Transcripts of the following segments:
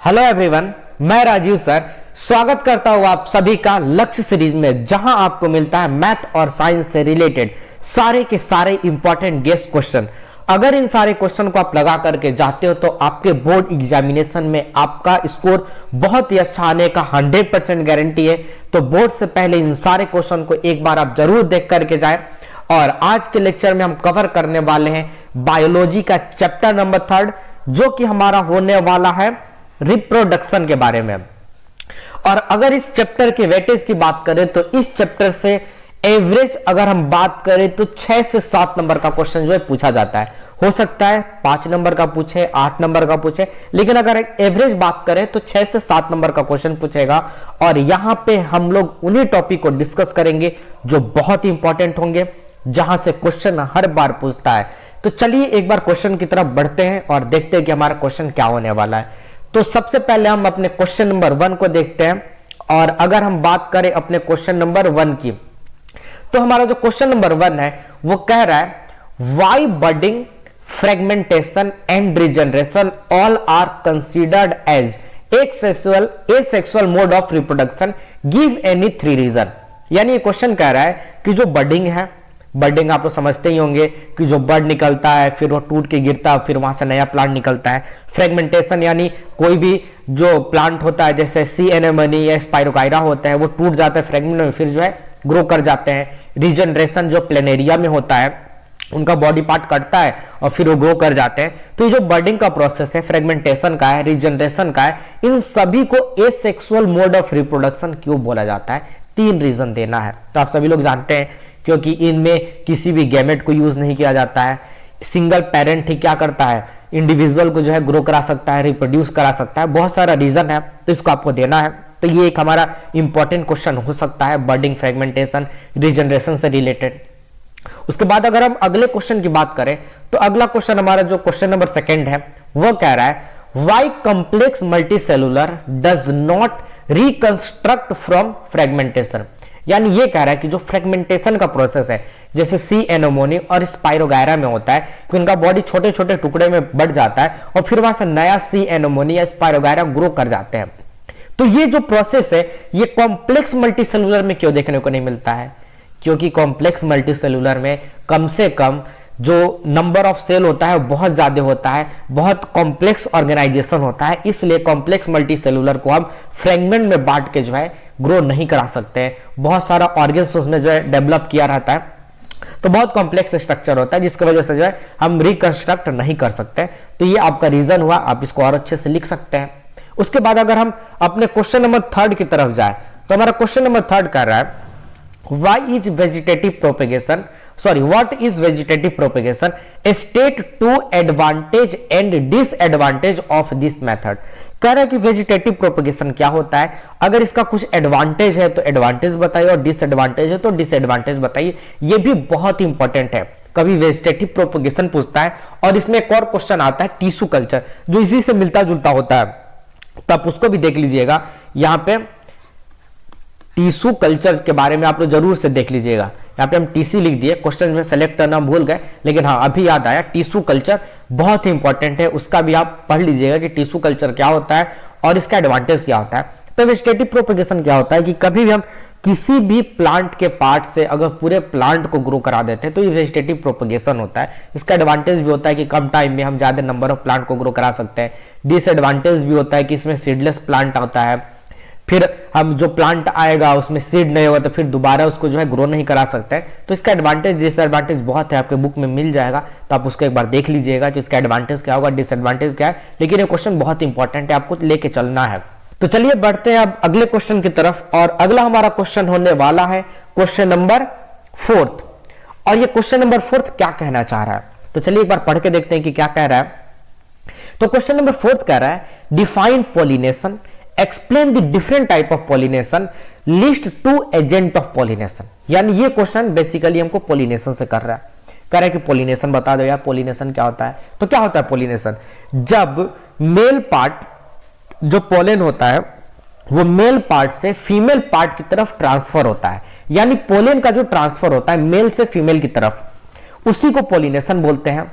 Hello everyone, मैं Rajiv sir स्वागत करता हूं आप सभी का लक्ष्य सीरीज में, जहां आपको मिलता है मैथ और साइंस से रिलेटेड सारे के सारे इंपॉर्टेंट गेस्ट क्वेश्चन। अगर इन सारे क्वेश्चन को आप लगा करके जाते हो तो आपके बोर्ड एग्जामिनेशन में आपका स्कोर बहुत ही अच्छा आने का 100% गारंटी है। तो बोर्ड से पहले इन सारे क्वेश्चन को एक बार आप जरूर देख करके जाए। और आज के लेक्चर में हम कवर करने वाले हैं बायोलॉजी का चैप्टर नंबर 3, जो कि हमारा होने वाला है रिप्रोडक्शन के बारे में। और अगर इस चैप्टर के वेटेज की बात करें तो इस चैप्टर से एवरेज अगर हम बात करें तो 6 से 7 नंबर का क्वेश्चन जो है पूछा जाता है। हो सकता है 5 नंबर का पूछे, 8 नंबर का पूछे, लेकिन अगर एक एवरेज बात करें तो 6 से 7 नंबर का क्वेश्चन पूछेगा। और यहां पे हम लोग उन्हीं टॉपिक को डिस्कस करेंगे जो बहुत ही इंपॉर्टेंट होंगे, जहां से क्वेश्चन हर बार पूछता है। तो चलिए एक बार क्वेश्चन की तरफ बढ़ते हैं और देखते हैं कि हमारा क्वेश्चन क्या होने वाला है। तो सबसे पहले हम अपने क्वेश्चन नंबर 1 को देखते हैं। और अगर हम बात करें अपने क्वेश्चन नंबर 1 की, तो हमारा जो क्वेश्चन नंबर 1 है वो कह रहा है why budding, fragmentation and regeneration all are considered as asexual mode of reproduction, give any 3 reason. यानी ये क्वेश्चन कह रहा है कि जो बडिंग है, बर्डिंग आप लोग समझते ही होंगे कि जो बर्ड निकलता है फिर वो टूट के गिरता है, फिर वहां से नया प्लांट निकलता है। फ्रेगमेंटेशन यानी कोई भी जो प्लांट होता है जैसे सी एनेमोनी या स्पाइरोगाइरा होता है वो टूट जाता है फ्रेगमेंट में, फिर जो है ग्रो कर जाते हैं। रीजनरेशन जो प्लेनेरिया में होता है, उनका बॉडी पार्ट कटता है और फिर वो ग्रो कर जाते हैं। तो ये जो बर्डिंग का प्रोसेस है, फ्रेगमेंटेशन का है, रीजनरेशन का है, इन सभी को एसेक्सुअल मोड ऑफ रिप्रोडक्शन क्यों बोला जाता है? 3 रीजन देना है। तो आप सभी लोग जानते हैं क्योंकि इनमें किसी भी गैमेट को यूज नहीं किया जाता है। सिंगल पेरेंट ही क्या करता है, इंडिविजुअल को जो है ग्रो करा सकता है, रिप्रोड्यूस करा सकता है। बहुत सारा रीजन है, तो इसको आपको देना है। तो ये एक हमारा इंपॉर्टेंट क्वेश्चन हो सकता है बर्डिंग, फ्रेगमेंटेशन, रीजनरेशन से रिलेटेड। उसके बाद अगर हम अगले क्वेश्चन की बात करें तो अगला क्वेश्चन हमारा जो क्वेश्चन नंबर 2 है वो कह रहा है why complex multicellular does not reconstruct from fragmentation. यानी ये कह रहा है कि जो फ्रेगमेंटेशन का प्रोसेस है जैसे सी एनेमोनी और स्पाइरोगायरा में होता है कि उनका बॉडी छोटे छोटे टुकड़े में बढ़ जाता है और फिर वहां से नया सी एनेमोनी या स्पाइरोगायरा ग्रो कर जाते हैं। तो ये जो प्रोसेस है ये कॉम्प्लेक्स मल्टीसेलुलर में क्यों देखने को नहीं मिलता है? क्योंकि कॉम्प्लेक्स मल्टीसेलुलर में कम से कम जो नंबर ऑफ सेल होता है बहुत ज्यादा होता है, बहुत कॉम्प्लेक्स ऑर्गेनाइजेशन होता है, इसलिए कॉम्प्लेक्स मल्टीसेलुलर को हम फ्रेगमेंट में बांट के जो है ग्रो नहीं करा सकते हैं। बहुत सारा ऑर्गन्स उसमें जो है डेवलप किया रहता है, तो बहुत कॉम्प्लेक्स स्ट्रक्चर होता है, जिसकी वजह से जो है हम रिकंस्ट्रक्ट नहीं कर सकते। तो ये आपका रीजन हुआ, आप इसको और अच्छे से लिख सकते हैं। उसके बाद अगर हम अपने क्वेश्चन नंबर 3 की तरफ जाए तो हमारा क्वेश्चन नंबर 3 कर रहा है What is vegetative propagation? State 2 advantage and disadvantage of this method। कह रहा है कि वेजिटेटिव प्रोपेगेशन क्या होता है, अगर इसका कुछ एडवांटेज है तो एडवांटेज बताइए और डिसएडवांटेज है तो डिसएडवांटेज बताइए। ये भी बहुत इंपॉर्टेंट है, कभी वेजिटेटिव प्रोपेगेशन पूछता है। और इसमें एक और क्वेश्चन आता है टिश्यू कल्चर, जो इसी से मिलता जुलता होता है, तो आप उसको भी देख लीजिएगा। यहां पे टिश्यू कल्चर के बारे में आप लोग जरूर से देख लीजिएगा। यहाँ पे हम टीसी लिख दिए, क्वेश्चन में सेलेक्ट करना भूल गए, लेकिन हाँ अभी याद आया, टिश्यू कल्चर बहुत ही इंपॉर्टेंट है, उसका भी आप पढ़ लीजिएगा कि टिश्यू कल्चर क्या होता है और इसका एडवांटेज क्या होता है। तो वेजिटेटिव प्रोपेगेशन क्या होता है कि कभी भी हम किसी भी प्लांट के पार्ट से अगर पूरे प्लांट को ग्रो करा देते हैं तो ये वेजिटेटिव प्रोपेगेशन होता है। इसका एडवांटेज भी होता है कि कम टाइम में हम ज्यादा नंबर ऑफ प्लांट को ग्रो करा सकते हैं। डिसएडवांटेज भी होता है कि इसमें सीडलेस प्लांट आता है, फिर हम जो प्लांट आएगा उसमें सीड नहीं होगा तो फिर दोबारा उसको जो है ग्रो नहीं करा सकते हैं। तो इसका एडवांटेज डिसएडवांटेज बहुत है, आपके बुक में मिल जाएगा, तो आप उसको एक बार देख लीजिएगा कि इसका एडवांटेज क्या होगा, डिसएडवांटेज क्या है। लेकिन ये क्वेश्चन बहुत इंपॉर्टेंट है, आपको लेके चलना है। तो चलिए बढ़ते हैं अब अगले क्वेश्चन की तरफ। और अगला हमारा क्वेश्चन होने वाला है क्वेश्चन नंबर 4। और ये क्वेश्चन नंबर 4 क्या कहना चाह रहा है, तो चलिए एक बार पढ़ के देखते हैं कि क्या कह रहा है। तो क्वेश्चन नंबर 4 कह रहा है define pollination, explain the different type of pollination, list 2 agent of pollination. यानी ये क्वेश्चन बेसिकली हमको पॉलिनेशन से कर रहा है, कह रहा है कि पॉलिनेशन बता दो यार, पॉलिनेशन क्या होता है। तो क्या होता है पॉलिनेशन? जब मेल पार्ट जो पोलन होता है वो मेल पार्ट से फीमेल पार्ट की तरफ ट्रांसफर होता है, यानी पोलन का जो ट्रांसफर होता है मेल से फीमेल की तरफ, उसी को पॉलिनेशन बोलते हैं।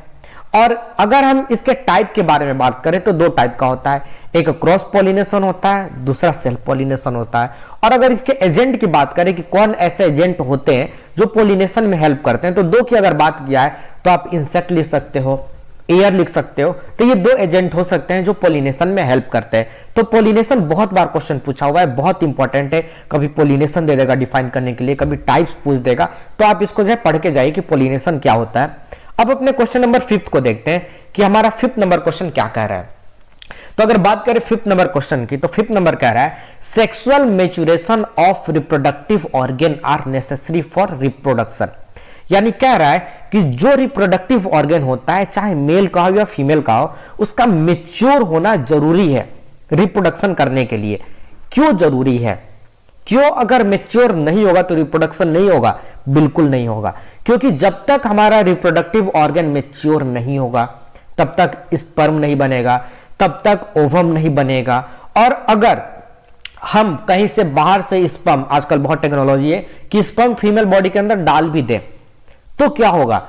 और अगर हम इसके टाइप के बारे में बात करें तो दो टाइप का होता है, एक क्रॉस पॉलिनेशन होता है, दूसरा सेल्फ पॉलिनेशन होता है। और अगर इसके एजेंट की बात करें कि कौन ऐसे एजेंट होते हैं जो पॉलिनेशन में हेल्प करते हैं, तो दो की अगर बात किया है तो आप इंसेक्ट लिख सकते हो, एयर लिख सकते हो। तो ये दो एजेंट हो सकते हैं जो पॉलिनेशन में हेल्प करते हैं। तो पॉलिनेशन बहुत बार क्वेश्चन पूछा हुआ है, बहुत इंपॉर्टेंट है। कभी पॉलिनेशन दे देगा डिफाइन करने के लिए, कभी टाइप्स पूछ देगा, तो आप इसको जो है पढ़ के जाइए कि पॉलिनेशन क्या होता है। अब अपने क्वेश्चन नंबर 5 को देखते हैं कि हमारा 5th नंबर क्वेश्चन क्या कह रहा है। तो अगर बात करें 5th नंबर क्वेश्चन की, तो 5th नंबर कह रहा है sexual maturation of reproductive organ are necessary for reproduction. यानी कह रहा है कि जो रिप्रोडक्टिव ऑर्गन होता है, चाहे मेल का हो या फीमेल का हो, उसका मैच्योर होना जरूरी है रिप्रोडक्शन करने के लिए। क्यों जरूरी है? क्यों? अगर मैच्योर नहीं होगा तो रिप्रोडक्शन नहीं होगा? बिल्कुल नहीं होगा, क्योंकि जब तक हमारा रिप्रोडक्टिव ऑर्गन मैच्योर नहीं होगा तब तक स्पर्म नहीं बनेगा, तब तक ओवम नहीं बनेगा। और अगर हम कहीं से बाहर से स्पर्म, आजकल बहुत टेक्नोलॉजी है कि स्पर्म फीमेल बॉडी के अंदर डाल भी दे, तो क्या होगा?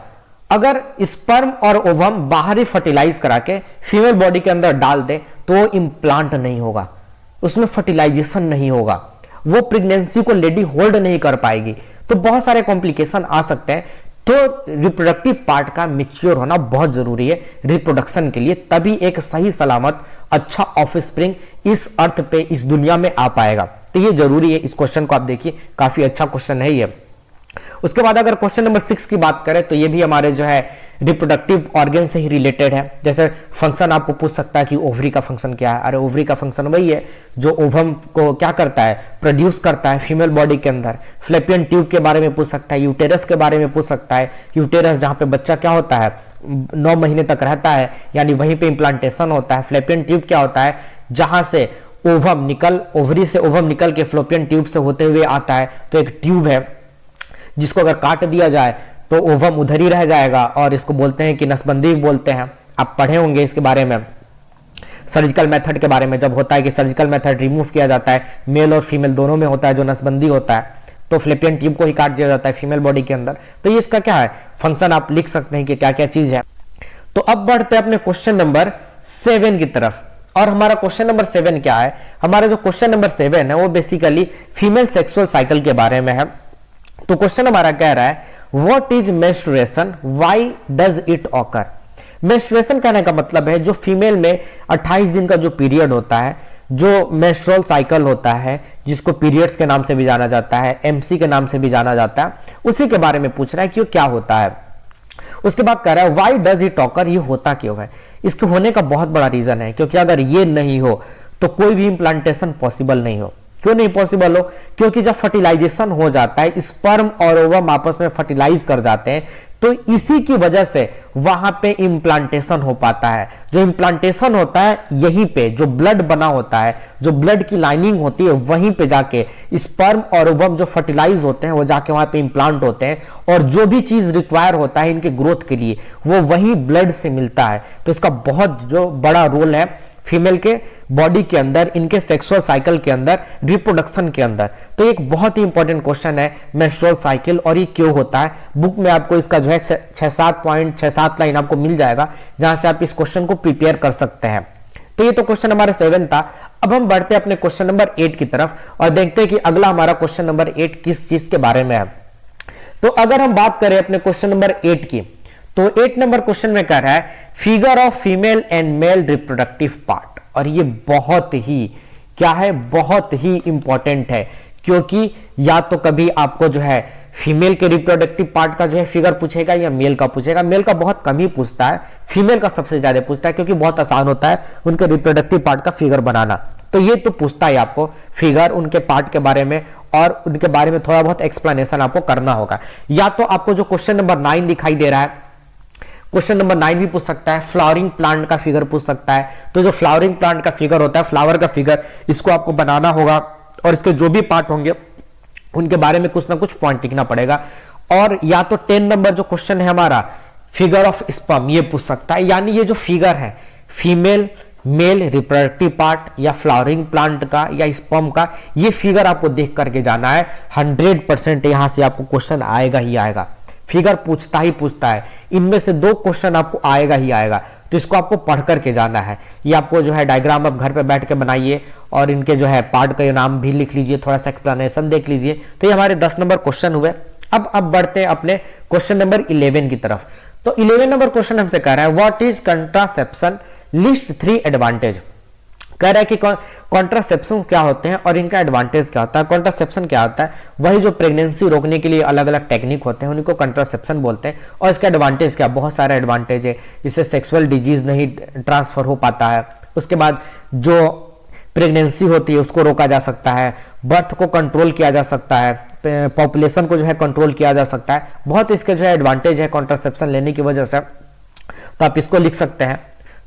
अगर स्पर्म और ओवम बाहरी फर्टिलाइज करा के फीमेल बॉडी के अंदर डाल दे तो वो इंप्लांट नहीं होगा, उसमें फर्टिलाइजेशन नहीं होगा, वो प्रेगनेंसी को लेडी होल्ड नहीं कर पाएगी। तो बहुत सारे कॉम्प्लिकेशन आ सकते हैं। तो रिप्रोडक्टिव पार्ट का मैच्योर होना बहुत जरूरी है रिप्रोडक्शन के लिए, तभी एक सही सलामत अच्छा ऑफस्प्रिंग इस अर्थ पे इस दुनिया में आ पाएगा। तो ये जरूरी है। इस क्वेश्चन को आप देखिए, काफी अच्छा क्वेश्चन है ये। उसके बाद अगर क्वेश्चन नंबर 6 की बात करें तो ये भी हमारे जो है रिप्रोडक्टिव ऑर्गन से ही रिलेटेड है। जैसे फंक्शन आपको पूछ सकता है कि ओवरी का फंक्शन क्या है। अरे ओवरी का फंक्शन वही है जो ओवम को क्या करता है, प्रोड्यूस करता है फीमेल बॉडी के अंदर। फ्लैपियन ट्यूब के बारे में पूछ सकता है, यूटेरस के बारे में पूछ सकता है। यूटेरस जहां पे बच्चा क्या होता है 9 महीने तक रहता है, यानी वहीं पे इम्प्लांटेशन होता है। फ्लैपियन ट्यूब क्या होता है, जहां से ओवम निकल, ओवरी से ओवम निकल के फ्लोपियन ट्यूब से होते हुए आता है। तो एक ट्यूब है जिसको अगर काट दिया जाए तो ओवम उधर ही रह जाएगा, और इसको बोलते हैं कि नसबंदी बोलते हैं। आप पढ़े होंगे इसके बारे में, सर्जिकल मेथड के बारे में, जब होता है कि सर्जिकल मेथड रिमूव किया जाता है, मेल और फीमेल दोनों में होता है, जो नसबंदी होता है, तो फ्लैपियन ट्यूब को ही काट दिया जाता है फीमेल बॉडी के अंदर। तो ये इसका क्या है फंक्शन, आप लिख सकते हैं कि क्या क्या चीज है। तो अब बढ़ते हैं अपने क्वेश्चन नंबर 7 की तरफ। और हमारा क्वेश्चन नंबर 7 क्या है? हमारा जो क्वेश्चन नंबर 7 है वो बेसिकली फीमेल सेक्सुअल साइकिल के बारे में है। तो क्वेश्चन हमारा कह रहा है what is menstruation, why does it occur. Menstruation कहने का मतलब है जो फीमेल में 28 दिन का जो पीरियड होता है, जो मेंस्ट्रुअल साइकिल होता है, जिसको पीरियड्स के नाम से भी जाना जाता है, एमसी के नाम से भी जाना जाता है, उसी के बारे में पूछ रहा है कि क्या होता है। उसके बाद कह रहा है व्हाई डज इट ऑकर, ये होता क्यों है। इसके होने का बहुत बड़ा रीजन है, क्योंकि अगर ये नहीं हो तो कोई भी इंप्लांटेशन पॉसिबल नहीं हो। क्यों नहीं पॉसिबल हो? क्योंकि जब फर्टिलाइजेशन हो जाता है, स्पर्म और ओवम आपस में फर्टिलाइज कर जाते हैं, तो इसी की वजह से वहां पे इंप्लांटेशन हो पाता है। जो इंप्लांटेशन होता है यहीं पे जो ब्लड बना होता है, जो ब्लड की लाइनिंग होती है, वहीं पे जाके स्पर्म और ओवम जो फर्टिलाइज होते हैं वो जाके वहां पे इंप्लांट होते हैं, और जो भी चीज रिक्वायर होता है इनके ग्रोथ के लिए वो वही ब्लड से मिलता है। तो इसका बहुत जो बड़ा रोल है फीमेल के बॉडी के अंदर, इनके सेक्सुअल साइकिल के अंदर, रिप्रोडक्शन के अंदर। तो एक बहुत ही इंपॉर्टेंट क्वेश्चन है मेंस्ट्रुअल साइकिल, और ये क्यों होता है। बुक में आपको इसका जो है 6-7 लाइन आपको मिल जाएगा, जहां से आप इस क्वेश्चन को प्रिपेयर कर सकते हैं। तो ये तो क्वेश्चन हमारा 7 था। अब हम बढ़ते हैं अपने क्वेश्चन नंबर 8 की तरफ और देखते हैं कि अगला हमारा क्वेश्चन नंबर 8 किस चीज के बारे में है। तो अगर हम बात करें अपने क्वेश्चन नंबर 8 की, तो 8 नंबर क्वेश्चन में कह रहा है figure of female and male reproductive part. और ये बहुत ही क्या है, बहुत ही इंपॉर्टेंट है, क्योंकि या तो कभी आपको जो है फीमेल के रिप्रोडक्टिव पार्ट का जो है फिगर पूछेगा या मेल का पूछेगा। मेल का बहुत कम ही पूछता है, फीमेल का सबसे ज्यादा पूछता है, क्योंकि बहुत आसान होता है उनके रिप्रोडक्टिव पार्ट का फिगर बनाना। तो ये तो पूछता है आपको फिगर, उनके पार्ट के बारे में, और उनके बारे में थोड़ा बहुत एक्सप्लेनेशन आपको करना होगा। या तो आपको जो क्वेश्चन नंबर 9 दिखाई दे रहा है, क्वेश्चन नंबर 9 भी पूछ सकता है, फ्लावरिंग प्लांट का फिगर पूछ सकता है। तो जो फ्लावरिंग प्लांट का फिगर होता है, फ्लावर का फिगर, इसको आपको बनाना होगा, और इसके जो भी पार्ट होंगे उनके बारे में कुछ ना कुछ पॉइंट लिखना पड़ेगा। और या तो 10 नंबर जो क्वेश्चन है हमारा फिगर ऑफ स्पर्म, ये पूछ सकता है। यानी ये जो फिगर है फीमेल मेल रिप्रोडक्टिव पार्ट या फ्लावरिंग प्लांट का या स्पर्म का, ये फिगर आपको देख करके जाना है। 100% यहां से आपको क्वेश्चन आएगा ही आएगा। फिगर पूछता ही पूछता है। इनमें से 2 क्वेश्चन आपको आएगा ही आएगा, तो इसको आपको पढ़ करके जाना है। ये आपको जो है डायग्राम आप घर पे बैठ के बनाइए और इनके जो है पार्ट का नाम भी लिख लीजिए, थोड़ा सा एक्सप्लेनेशन देख लीजिए। तो ये हमारे 10 नंबर क्वेश्चन हुए। अब बढ़ते हैं अपने क्वेश्चन नंबर 11 की तरफ। तो 11 नंबर क्वेश्चन हमसे कह रहा है what is contraception, list 3 advantage. कह रहा है कि कॉन्ट्रासेप्शन क्या होते हैं और इनका एडवांटेज क्या होता है। कॉन्ट्रासेप्शन क्या होता है, वही जो प्रेगनेंसी रोकने के लिए अलग अलग टेक्निक होते हैं उनको कॉन्ट्रासेप्शन बोलते हैं। और इसका एडवांटेज क्या, बहुत सारे एडवांटेज है। इससे सेक्सुअल डिजीज नहीं ट्रांसफर हो पाता है। उसके बाद जो प्रेगनेंसी होती है उसको रोका जा सकता है, बर्थ को कंट्रोल किया जा सकता है, पॉपुलेशन को जो है कंट्रोल किया जा सकता है। बहुत इसके जो है एडवांटेज है कॉन्ट्रासेप्शन लेने की वजह से, तो आप इसको लिख सकते हैं।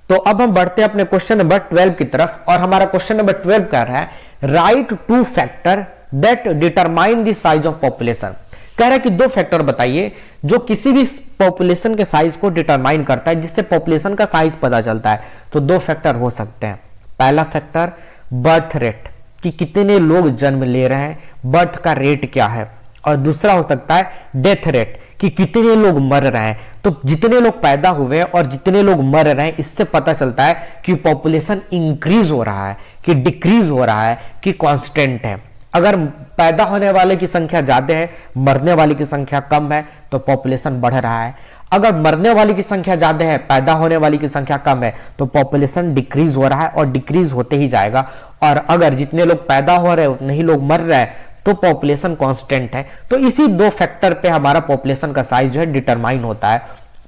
तो अब हम बढ़ते हैं अपने क्वेश्चन नंबर 12 की तरफ और हमारा क्वेश्चन नंबर 12 कह रहा है right 2 factor that determine the size of population. कह रहा है कि 2 फैक्टर बताइए जो किसी भी पॉपुलेशन के साइज को डिटरमाइन करता है, जिससे पॉपुलेशन का साइज पता चलता है। तो 2 फैक्टर हो सकते हैं। पहला फैक्टर बर्थ रेट, कि कितने लोग जन्म ले रहे हैं, बर्थ का रेट क्या है। और दूसरा हो सकता है डेथ रेट, कि कितने लोग मर रहे हैं। तो जितने लोग पैदा हुए हैं और जितने लोग मर रहे हैं, इससे पता चलता है कि पॉपुलेशन इंक्रीज हो रहा है, कि डिक्रीज हो रहा है, कि कांस्टेंट है। अगर पैदा होने वाले की संख्या ज्यादा है, मरने वाले की संख्या कम है, तो पॉपुलेशन बढ़ रहा है। अगर मरने वाली की संख्या ज्यादा है, पैदा होने वाली की संख्या कम है, तो पॉपुलेशन डिक्रीज हो रहा है और डिक्रीज होते ही जाएगा। और अगर जितने लोग पैदा हो रहे हैं उतने ही लोग मर रहे हैं, तो पॉपुलेशन कांस्टेंट है। तो इसी 2 फैक्टर पे हमारा पॉपुलेशन का साइज जो है डिटरमाइन होता है।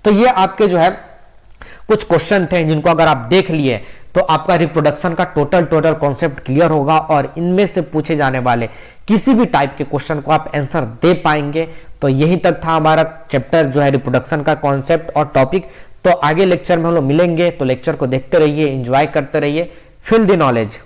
तो ये आपके जो है कुछ क्वेश्चन थे जिनको अगर आप देख लिए तो आपका रिप्रोडक्शन का टोटल कॉन्सेप्ट क्लियर होगा और इनमें से पूछे जाने वाले किसी भी टाइप के क्वेश्चन को आप आंसर दे पाएंगे। तो यही तक था हमारा चैप्टर जो है रिप्रोडक्शन का कॉन्सेप्ट और टॉपिक। तो आगे लेक्चर में हम लोग मिलेंगे, तो लेक्चर को देखते रहिए, एंजॉय करते रहिए, फील द नॉलेज।